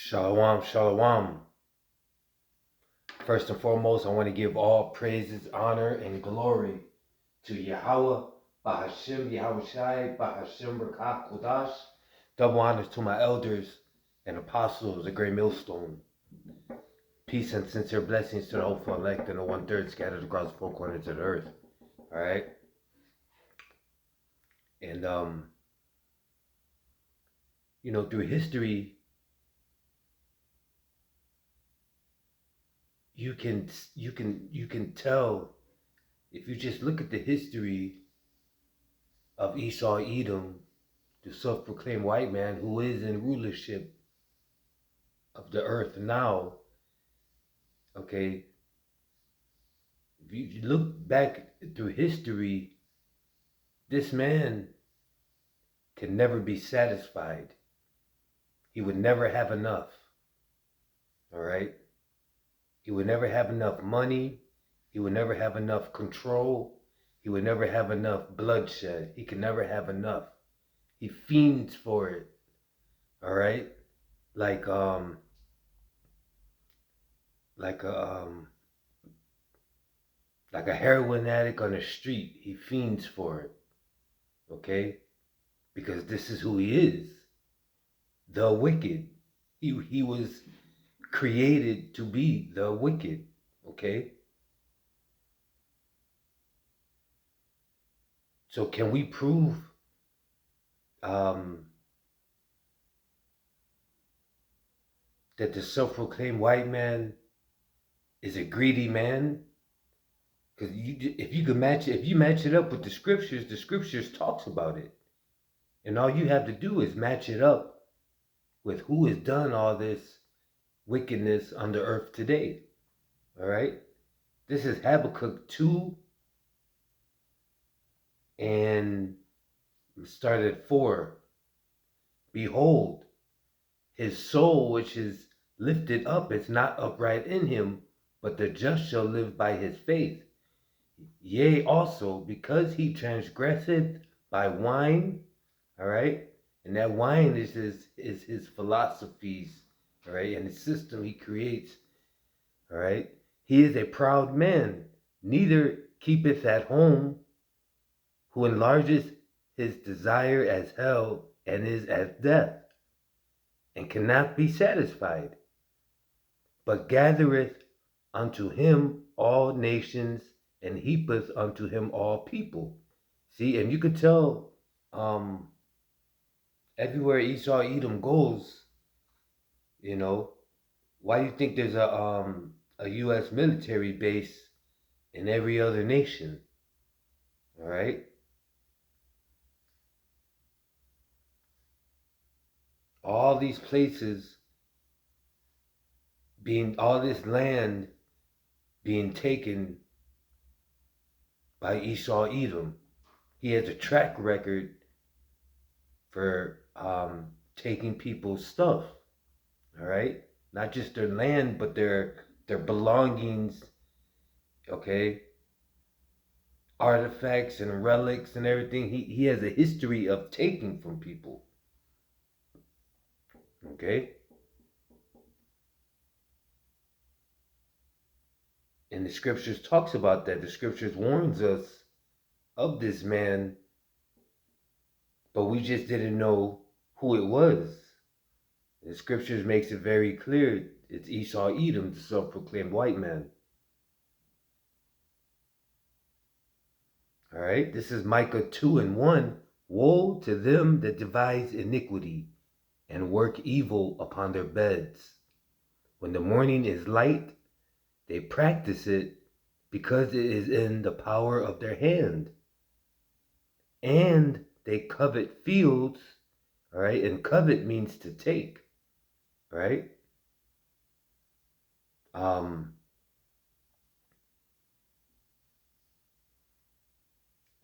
Shalom, shalom. First and foremost, I want to give all praises, honor, and glory to Yahweh, Bahashim, Yahushai, Bahashim, Rakah, Kodash. Double honors to my elders and apostles, the great millstone. Peace and sincere blessings to the hopeful elect and the one-third scattered across the four corners of the earth. All right? And, through history, you can tell, if you just look at the history of Esau, Edom, the self-proclaimed white man who is in rulership of the earth now. Okay, if you look back through history, this man can never be satisfied. He would never have enough. All right, he would never have enough money. He would never have enough control. He would never have enough bloodshed. He could never have enough. He fiends for it. All right, like like a like a heroin addict on the street. He fiends for it. Okay, because this is who he is, the wicked. He was created to be the wicked. Okay, so can we prove um, that the self-proclaimed white man is a greedy man? Because if you match it up with the scriptures talks about it, and all you have to do is match it up with who has done all this wickedness on the earth today. All right, this is Habakkuk 2, and start at 4. Behold, his soul which is lifted up is not upright in him, but the just shall live by his faith. Yea, also, because he transgresseth by wine, all right? And that wine is his philosophies, all right, and the system he creates, all right? He is a proud man, neither keepeth at home, who enlargeth his desire as hell and is as death, and cannot be satisfied, but gathereth unto him all nations, and heapeth unto him all people. See, and you could tell everywhere Esau Edom goes, why do you think there's a U.S. military base in every other nation? All right? All these places all this land being taken by Esau Edom. He has a track record for taking people's stuff, all right? Not just their land, but their belongings, okay? Artifacts and relics and everything. He has a history of taking from people, okay? And the scriptures talks about that. The scriptures warns us of this man, but we just didn't know who it was. The scriptures makes it very clear it's Esau Edom, the self-proclaimed white man. All right, this is Micah 2:1. Woe to them that devise iniquity and work evil upon their beds. When the morning is light, they practice it because it is in the power of their hand. And they covet fields, all right, and covet means to take, right?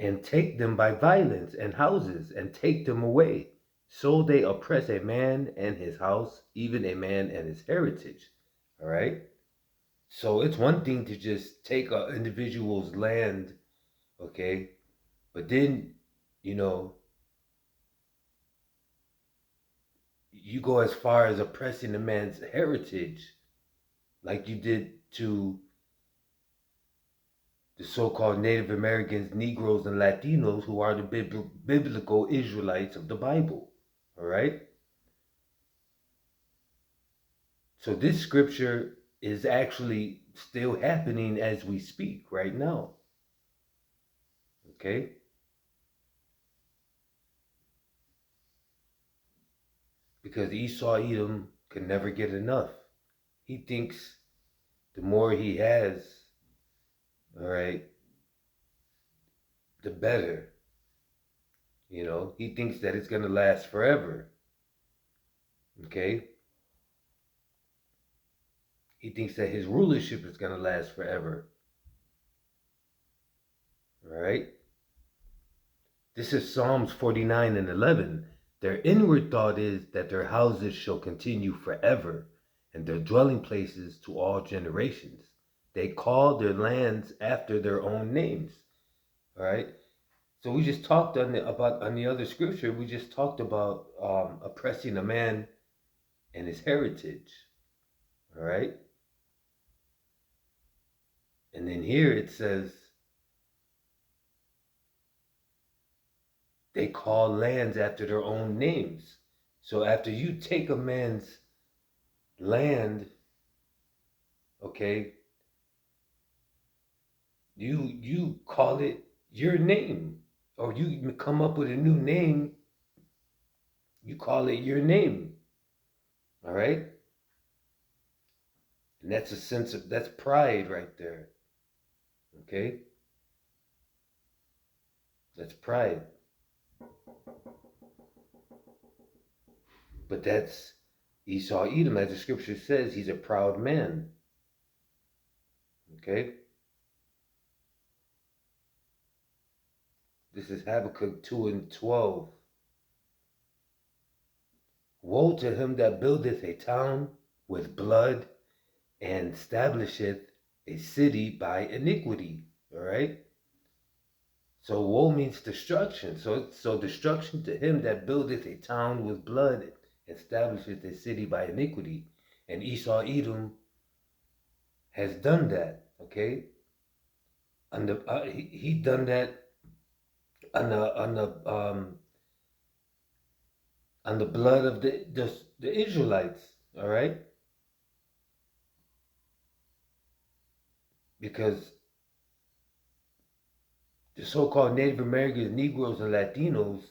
And take them by violence, and houses, and take them away. So they oppress a man and his house, even a man and his heritage. All right? So it's one thing to just take an individual's land, okay? But then, you go as far as oppressing a man's heritage, like you did to the so-called Native Americans, Negroes, and Latinos, who are the biblical Israelites of the Bible. All right? So this scripture is actually still happening as we speak right now. Okay? Because Esau Edom can never get enough. He thinks the more he has, all right, the better. You know, he thinks that it's going to last forever. Okay? He thinks that his rulership is going to last forever. All right? This is Psalms 49 and 11. Their inward thought is that their houses shall continue forever, and their dwelling places to all generations. They call their lands after their own names. All right? So we just talked on the other scripture. We just talked about oppressing a man and his heritage. All right, and then here it says they call lands after their own names. So after you take a man's land, okay, you call it your name, or you come up with a new name. You call it your name. All right. And that's a sense of, that's pride right there. Okay? That's pride. But that's Esau Edom, as the scripture says, he's a proud man. Okay? This is Habakkuk 2 and 12. Woe to him that buildeth a town with blood and establisheth a city by iniquity. All right? So woe means destruction. So destruction to him that buildeth a town with blood, establisheth a city by iniquity. And Esau Edom has done that. Okay, he done that on the blood of the Israelites. All right, because the so-called Native Americans, Negroes, and Latinos,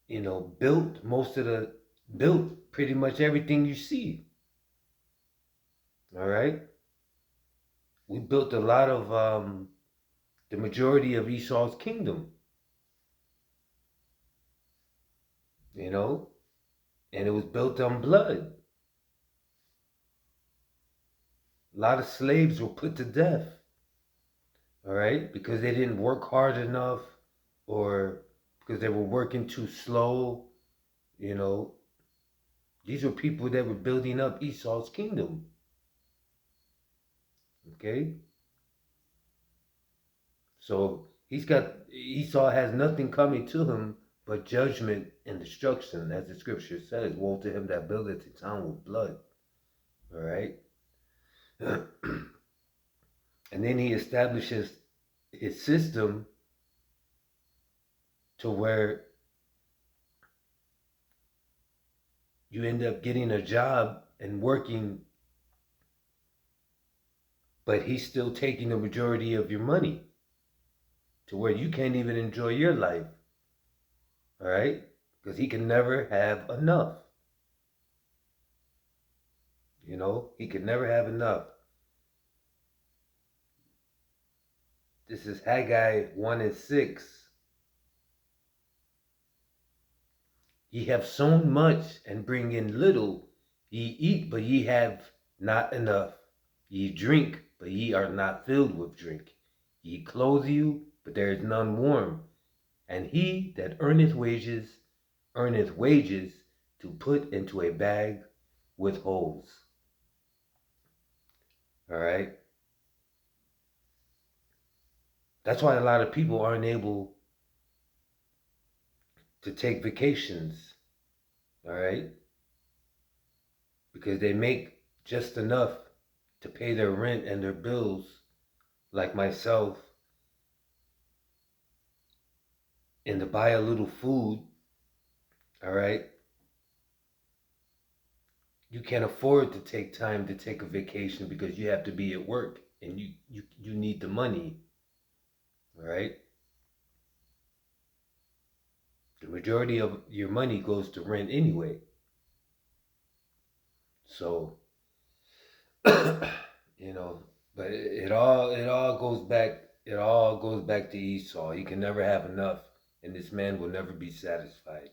you know, built pretty much everything you see. All right, we built a lot of the majority of Esau's kingdom. You know, and it was built on blood. A lot of slaves were put to death. All right, because they didn't work hard enough, or because they were working too slow. You know, these were people that were building up Esau's kingdom. Okay, so Esau has nothing coming to him but judgment and destruction, as the scripture says. Woe to him that buildeth a town with blood. All right, and then he establishes his system to where you end up getting a job and working, but he's still taking the majority of your money to where you can't even enjoy your life. All right? Because he can never have enough. You know, he can never have enough. This is Haggai 1 and 6. Ye have sown much and bring in little. Ye eat, but ye have not enough. Ye drink, but ye are not filled with drink. Ye clothe you, but there is none warm. And he that earneth wages to put into a bag with holes. All right? That's why a lot of people aren't able to take vacations. all right? Because they make just enough to pay their rent and their bills, like myself, and to buy a little food, all right? You can't afford to take time to take a vacation because you have to be at work and you need the money, all right? The majority of your money goes to rent anyway. So, you know, but it all goes back to Esau. He can never have enough, and this man will never be satisfied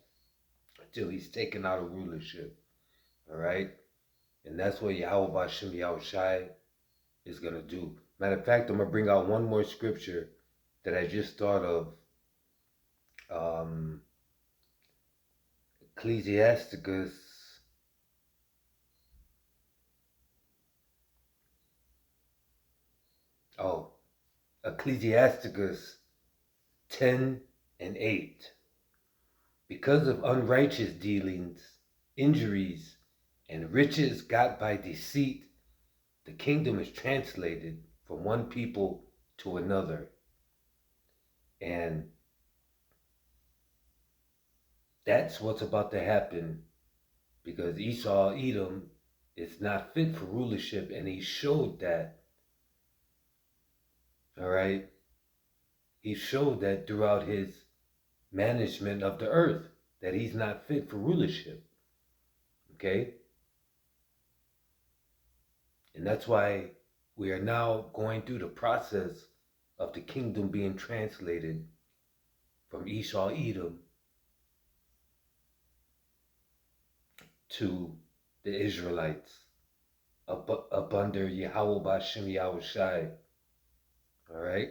until he's taken out of rulership. All right? And that's what Yahweh Bashem Yahushai is gonna do. Matter of fact, I'm gonna bring out one more scripture that I just thought of. Um Ecclesiasticus. Oh, Ecclesiasticus 10:8. Because of unrighteous dealings, injuries, and riches got by deceit, the kingdom is translated from one people to another. And that's what's about to happen because Esau, Edom, is not fit for rulership, and he showed that. All right? He showed that throughout his management of the earth, that he's not fit for rulership. Okay? And that's why we are now going through the process of the kingdom being translated from Esau, Edom to the Israelites up under Yahweh Bashem Yahushai. All right?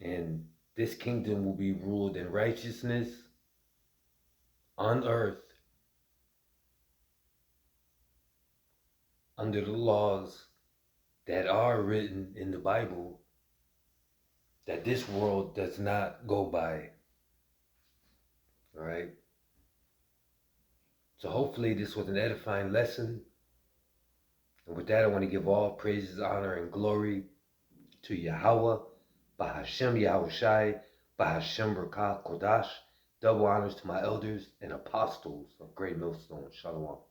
And this kingdom will be ruled in righteousness on earth under the laws that are written in the Bible that this world does not go by. All right? So hopefully this was an edifying lesson. And with that, I want to give all praises, honor, and glory to Yahweh, Bahashem Yahushai, Bahashem Rakah Kodash. Double honors to my elders and apostles of Great Millstone. Shalom.